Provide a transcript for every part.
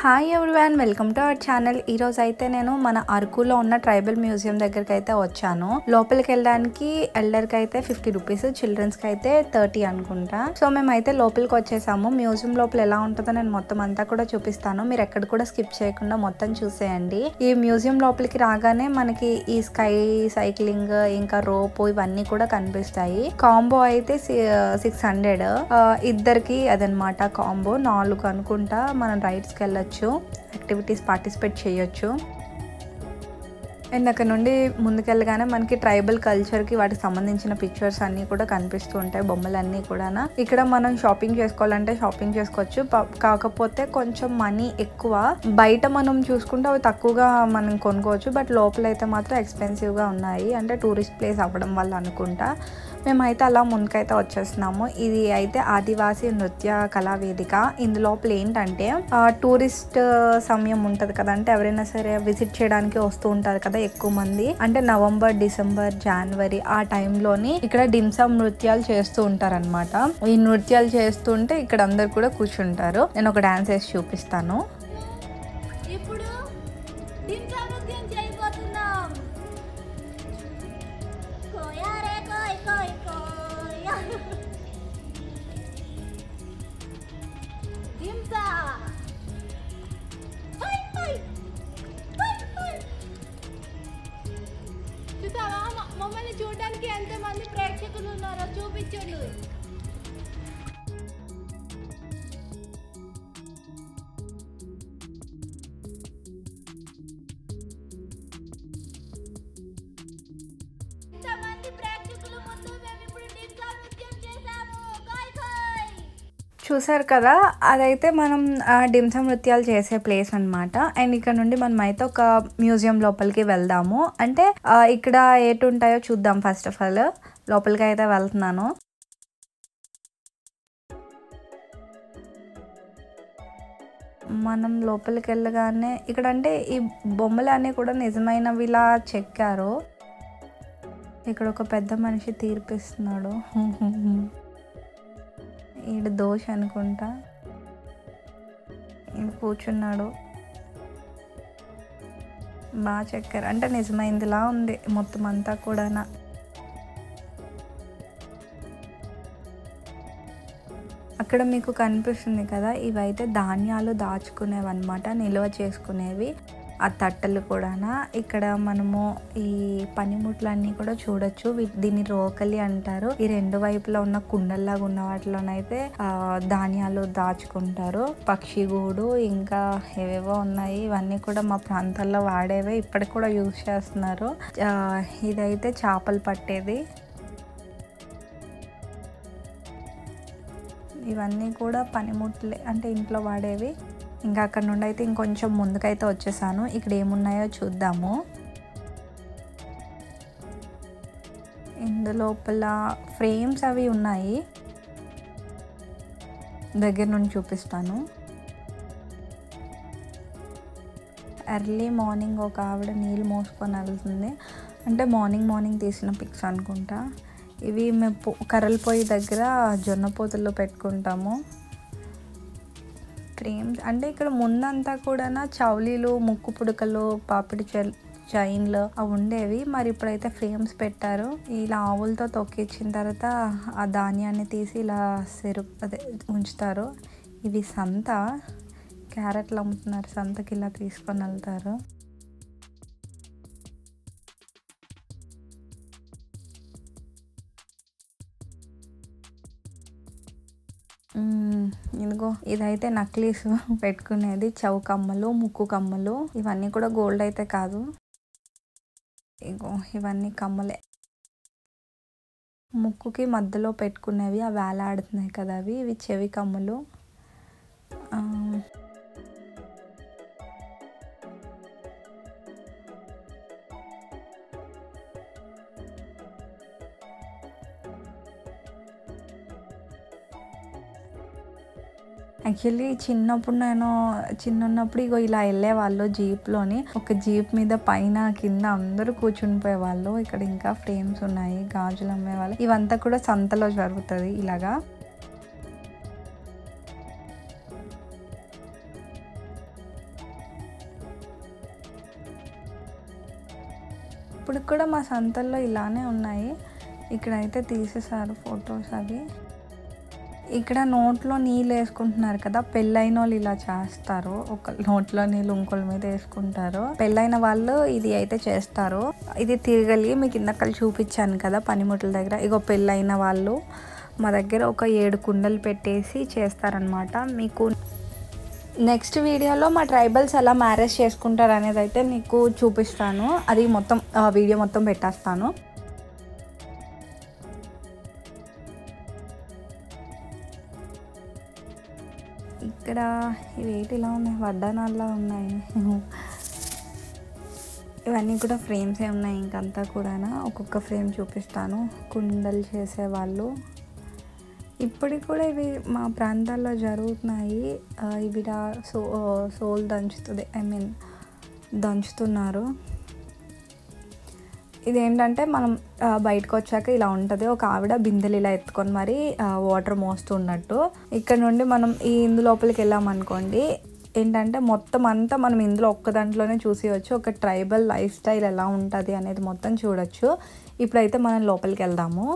Hi everyone, welcome to our channel. ఈ రోజు అయితే నేను మన అరకులో ఉన్న ట్రైబల్ మ్యూజియం దగ్గరికి అయితే వచ్చాను. లోపలికి వెళ్ళడానికి ఎల్డర్ కి అయితే 50 రూపీస్, చిల్డ్రన్స్ కి అయితే 30 అనుకుంటా. సో మేమైతే లోపలికి వచ్చేసాము. మ్యూజియం లోపల ఎలా ఉంటుందో నేను మొత్తం అంతా కూడా చూపిస్తాను. మీరు ఎక్కడ కూడా స్కిప్ చేయకుండా మొత్తం చూసేయండి. ఈ మ్యూజియం లోపలికి రాగానే మనకి ఈ స్కై సైక్లింగ్ ఇంకా రోప్ ఇవన్నీ కూడా కనిపిస్తాయి. కాంబో అయితే 600 ఇద్దరికి అదనమాట. కాంబో 4 అనుకుంటా. మనం రైడ్స్ కి వెళ్ళొచ్చు, యాక్టివిటీస్ పార్టిసిపేట్ చేయొచ్చు. అండ్ అక్కడ నుండి ముందుకెళ్ళగానే మనకి ట్రైబల్ కల్చర్కి వాటికి సంబంధించిన పిక్చర్స్ అన్నీ కూడా కనిపిస్తూ ఉంటాయి, బొమ్మలన్నీ కూడా. ఇక్కడ మనం షాపింగ్ చేసుకోవాలంటే షాపింగ్ చేసుకోవచ్చు, కాకపోతే కొంచెం మనీ ఎక్కువ. బయట మనం చూసుకుంటే అవి తక్కువగా మనం కొనుక్కోవచ్చు, బట్ లోపలైతే మాత్రం ఎక్స్పెన్సివ్గా ఉన్నాయి. అంటే టూరిస్ట్ ప్లేస్ అవ్వడం వల్ల అనుకుంటా. మేమైతే అలా ముందుకైతే వచ్చేస్తున్నాము. ఇది అయితే ఆదివాసీ నృత్య కళావేదిక. ఇందులోపల ఏంటంటే టూరిస్ట్ సమయం ఉంటుంది కదా, అంటే ఎవరైనా సరే విజిట్ చేయడానికి వస్తూ ఉంటారు కదా ఎక్కువ మంది. అంటే నవంబర్, డిసెంబర్, జనవరి ఆ టైంలోని ఇక్కడ డింసమ్ నృత్యాలు చేస్తూ ఉంటారు అనమాట. ఈ నృత్యాలు చేస్తుంటే ఇక్కడ అందరు కూడా కూర్చుంటారు. నేను ఒక డాన్స్ వేసి చూపిస్తాను. మమ్మల్ని చూడడానికి ఎంతమంది ప్రేక్షకులు ఉన్నారో చూపించండి. ఎంతమంది ప్రేక్షకులు ముందు మేము ఇప్పుడు డింసా నృత్యం చేసాము. చూసారు కదా, అదైతే మనం డింసమ్ నృత్యాలు చేసే ప్లేస్ అనమాట. అండ్ ఇక్కడ నుండి మనం అయితే ఒక మ్యూజియం లోపలికి వెళ్దాము. అంటే ఇక్కడ ఏటు ఉంటాయో చూద్దాం. ఫస్ట్ ఆఫ్ ఆల్ లోపలికి అయితే వెళ్తున్నాను. మనం లోపలికి వెళ్ళగానే ఇక్కడ అంటే ఈ బొమ్మలు అన్నీ కూడా నిజమైనవిలా చెక్కారు. ఇక్కడ ఒక పెద్ద మనిషి తీర్పిస్తున్నాడు. ఈడు దోష అనుకుంటా. ఈడు కూర్చున్నాడు. బాగా చెక్కారు, అంటే నిజమైందిలా ఉంది మొత్తం అంతా కూడా. అక్కడ మీకు కనిపిస్తుంది కదా, ఇవైతే ధాన్యాలు దాచుకునేవి అనమాట, నిల్వ చేసుకునేవి. ఆ తట్టలు కూడా. ఇక్కడ మనము ఈ పనిముట్లన్నీ కూడా చూడొచ్చు. దీన్ని రోకలి అంటారు. ఈ రెండు వైపులా ఉన్న కుండల్లాగా ఉన్న వాటిలోనైతే ధాన్యాలు దాచుకుంటారు. పక్షి గూడు ఇంకా ఏవేవో ఉన్నాయి. ఇవన్నీ కూడా మా ప్రాంతాల్లో వాడేవే, ఇప్పటికి కూడా యూజ్ చేస్తున్నారు. ఇదైతే చేపలు పట్టేది. ఇవన్నీ కూడా పనిముట్లే, అంటే ఇంట్లో వాడేవి. ఇంకా అక్కడ నుండి అయితే ఇంకొంచెం ముందుకైతే వచ్చేసాను. ఇక్కడ ఏమున్నాయో చూద్దాము. ఇందులోపల ఫ్రేమ్స్ అవి ఉన్నాయి, దగ్గర నుండి చూపిస్తాను. ఎర్లీ మార్నింగ్ ఒక ఆవిడ నీళ్ళు మోసుకొని వెళ్తుంది. అంటే మార్నింగ్ తీసిన పిక్స్ అనుకుంటా. ఇవి మేము కర్రల పొయ్యి దగ్గర జొన్న పోతుల్లో పెట్టుకుంటాము. ఫ్రేమ్స్ అంటే ఇక్కడ ముందంతా కూడా చౌలీలు, ముక్కు పుడకలు, పాపిడి చైన్లు అవి ఉండేవి. మరి ఇప్పుడైతే ఫ్రేమ్స్ పెట్టారు. ఇలా ఆవులతో తొక్కిచ్చిన తర్వాత ఆ ధాన్యాన్ని తీసి ఇలా అదే ఉంచుతారు. ఇవి సంత, క్యారెట్లు అమ్ముతున్నారు. సంతకి ఇలా తీసుకొని వెళ్తారు. ఇదిగో ఇదైతే నక్లీస్ పెట్టుకునేది. చౌకమ్మలు, ముక్కు కమ్మలు, ఇవన్నీ కూడా గోల్డ్ అయితే కాదు. ఇగో ఇవన్నీ కమ్మలే. ముక్కుకి మధ్యలో పెట్టుకునేవి అవి వేలాడుతున్నాయి కదా, ఇవి చెవి కమ్మలు. యాక్చువల్లీ చిన్నప్పుడు ఇగో ఇలా వెళ్ళేవాళ్ళు జీప్లోని. ఒక జీప్ మీద పైన కింద అందరూ కూర్చుని పోయేవాళ్ళు. ఇక్కడ ఇంకా ఫ్రేమ్స్ ఉన్నాయి, గాజులు అమ్మేవాళ్ళు. ఇవంతా కూడా సంతలో జరుగుతుంది ఇలాగా. ఇప్పుడు కూడా మా సంతల్లో ఇలానే ఉన్నాయి. ఇక్కడైతే తీసేసారు ఫొటోస్ అవి. ఇక్కడ నోట్లో నీళ్ళు వేసుకుంటున్నారు కదా, పెళ్ళైన వాళ్ళు ఇలా చేస్తారు. ఒక నోట్లో నీళ్ళు ఇంకోళ్ళ మీద వేసుకుంటారు. పెళ్ళైన వాళ్ళు ఇది అయితే చేస్తారు. ఇది తిరగలి మీకు ఇందాక చూపించాను కదా పనిముట్ల దగ్గర. ఇగో పెళ్ళైన వాళ్ళు మా దగ్గర ఒక 7 కుండలు పెట్టేసి చేస్తారనమాట. మీకు నెక్స్ట్ వీడియోలో మా ట్రైబల్స్ ఎలా మ్యారేజ్ చేసుకుంటారు అనేది అయితే మీకు చూపిస్తాను. అది మొత్తం వీడియో మొత్తం పెట్టేస్తాను. ఇక్కడ ఇవి ఇలా ఉన్నాయి, వడ్డానాల్లా ఉన్నాయి. ఇవన్నీ కూడా ఫ్రేమ్సే ఉన్నాయి. ఇంకంతా కూడా ఒక్కొక్క ఫ్రేమ్ చూపిస్తాను. కుండలు చేసేవాళ్ళు ఇప్పటికి కూడా ఇవి మా ప్రాంతాల్లో జరుగుతున్నాయి. ఇవి సోల్ దంచుతుంది, దంచుతున్నారు. ఇదేంటంటే మనం బయటకు వచ్చాక ఇలా ఉంటుంది. ఒక ఆవిడ బిందెలు ఇలా ఎత్తుకొని మరి వాటర్ మోస్తున్నట్టు. ఇక్కడ నుండి మనం ఈ ఇందు లోపలికి వెళ్ళామనుకోండి, ఏంటంటే మొత్తం అంతా మనం ఇందులో ఒక్క దాంట్లోనే చూసేయచ్చు. ఒక ట్రైబల్ లైఫ్ స్టైల్ ఎలా ఉంటుంది అనేది మొత్తం చూడొచ్చు. ఇప్పుడైతే మనం లోపలికి వెళ్దాము.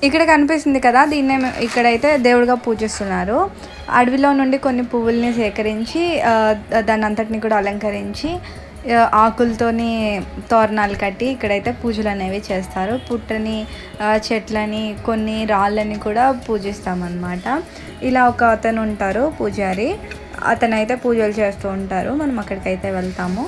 ఇక్కడ కనిపిస్తుంది కదా, దీన్నే ఇక్కడైతే దేవుడిగా పూజిస్తున్నారు. అడవిలో నుండి కొన్ని పువ్వుల్ని సేకరించి దాన్ని అంతటిని కూడా అలంకరించి ఆకులతోని తోరణాలు కట్టి ఇక్కడైతే పూజలు అనేవి చేస్తారు. పుట్టని, చెట్లని, కొన్ని రాళ్ళని కూడా పూజిస్తామన్నమాట. ఇలా ఒక అతను ఉంటారు పూజారి, అతనైతే పూజలు చేస్తూ ఉంటారు. మనం అక్కడికైతే వెళ్తాము.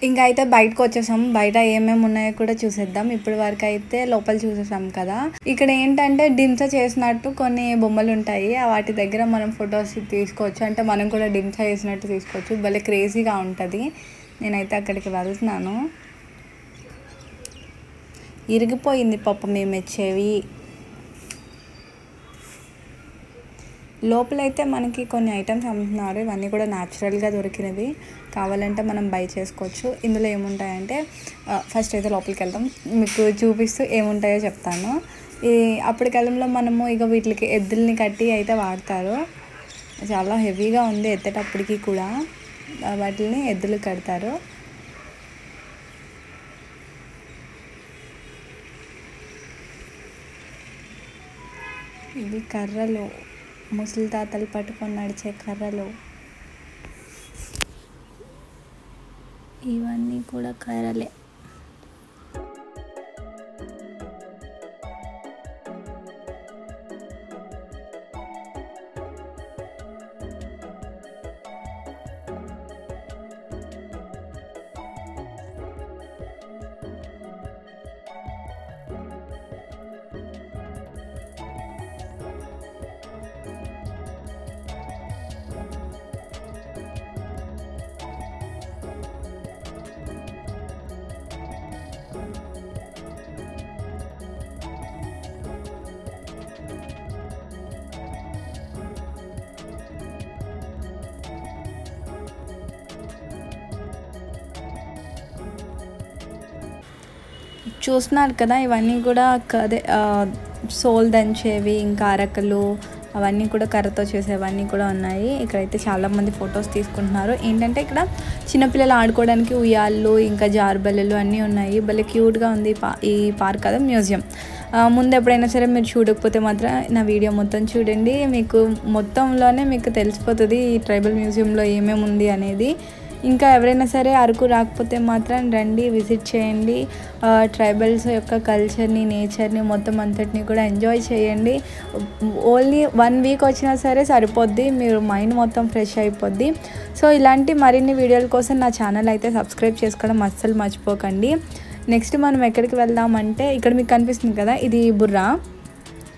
ఇంకా అయితే బయటకు వచ్చేసాం. బయట ఏమేమి ఉన్నాయో కూడా చూసేద్దాం. ఇప్పుడు వరకు అయితే లోపల చూసేసాం కదా. ఇక్కడ ఏంటంటే డింసా చేసినట్టు కొన్ని బొమ్మలు ఉంటాయి. వాటి దగ్గర మనం ఫొటోస్ తీసుకోవచ్చు. అంటే మనం కూడా డింసా చేసినట్టు తీసుకోవచ్చు. భలే క్రేజీగా ఉంటుంది. నేనైతే అక్కడికి వెళ్తున్నాను. ఇరిగిపోయింది పాపం మేము ఇచ్చేవి. లోపలైతే మనకి కొన్ని ఐటమ్స్ అమ్ముతున్నారు. ఇవన్నీ కూడా న్యాచురల్గా దొరికినవి. కావాలంటే మనం బై చేసుకోవచ్చు. ఇందులో ఏముంటాయంటే ఫస్ట్ అయితే లోపలికి వెళ్దాం, మీకు చూపిస్తూ ఏముంటాయో చెప్తాను. అప్పటి కాలంలో మనము ఇక వీటికి ఎద్దుల్ని కట్టి అయితే వాడతారు. చాలా హెవీగా ఉంది ఎత్తేటప్పటికి కూడా. వాటిని ఎద్దులు కడతారు. ఇవి కర్రలు, ముసలి తాతలు పట్టుకొని నడిచే కర్రలు. ఇవన్నీ కూడా కర్రలే. చూస్తున్నారు కదా, ఇవన్నీ కూడా అదే సోల్ దంచేవి, ఇంకా అరకలు, అవన్నీ కూడా కర్రతో చేసేవన్నీ కూడా ఉన్నాయి. ఇక్కడైతే చాలామంది ఫొటోస్ తీసుకుంటున్నారు. ఏంటంటే ఇక్కడ చిన్నపిల్లలు ఆడుకోవడానికి ఉయ్యాళ్ళు, ఇంకా జారుబల్లలు అన్నీ ఉన్నాయి. భలే క్యూట్గా ఉంది ఈ పార్క్ కదా, మ్యూజియం. ముందు ఎప్పుడైనా సరే మీరు చూడకపోతే మాత్రం నా వీడియో మొత్తం చూడండి. మీకు మొత్తంలోనే మీకు తెలిసిపోతుంది ఈ ట్రైబల్ మ్యూజియంలో ఏమేమి ఉంది అనేది. ఇంకా ఎవరైనా సరే అరకు రాకపోతే మాత్రం రండి, విజిట్ చేయండి. ట్రైబల్స్ యొక్క కల్చర్ని, నేచర్ని మొత్తం అంతటిని కూడా ఎంజాయ్ చేయండి. ఓన్లీ 1 వీక్ వచ్చినా సరే సరిపోద్ది, మీరు మైండ్ మొత్తం ఫ్రెష్ అయిపోద్ది. సో ఇలాంటి మరిన్ని వీడియోల కోసం నా ఛానల్ అయితే సబ్స్క్రైబ్ చేసుకోవడం అస్సలు మర్చిపోకండి. నెక్స్ట్ మనం ఎక్కడికి వెళ్దామంటే, ఇక్కడ మీకు కనిపిస్తుంది కదా, ఇది బుర్రా.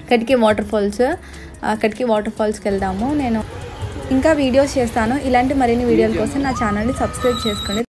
అక్కడికి వాటర్ ఫాల్స్కి వెళ్దాము. నేను ఇంకా వీడియోస్ చేస్తాను. ఇలాంటి మరిన్ని వీడియోల కోసం నా ఛానల్ని సబ్స్క్రైబ్ చేసుకోండి.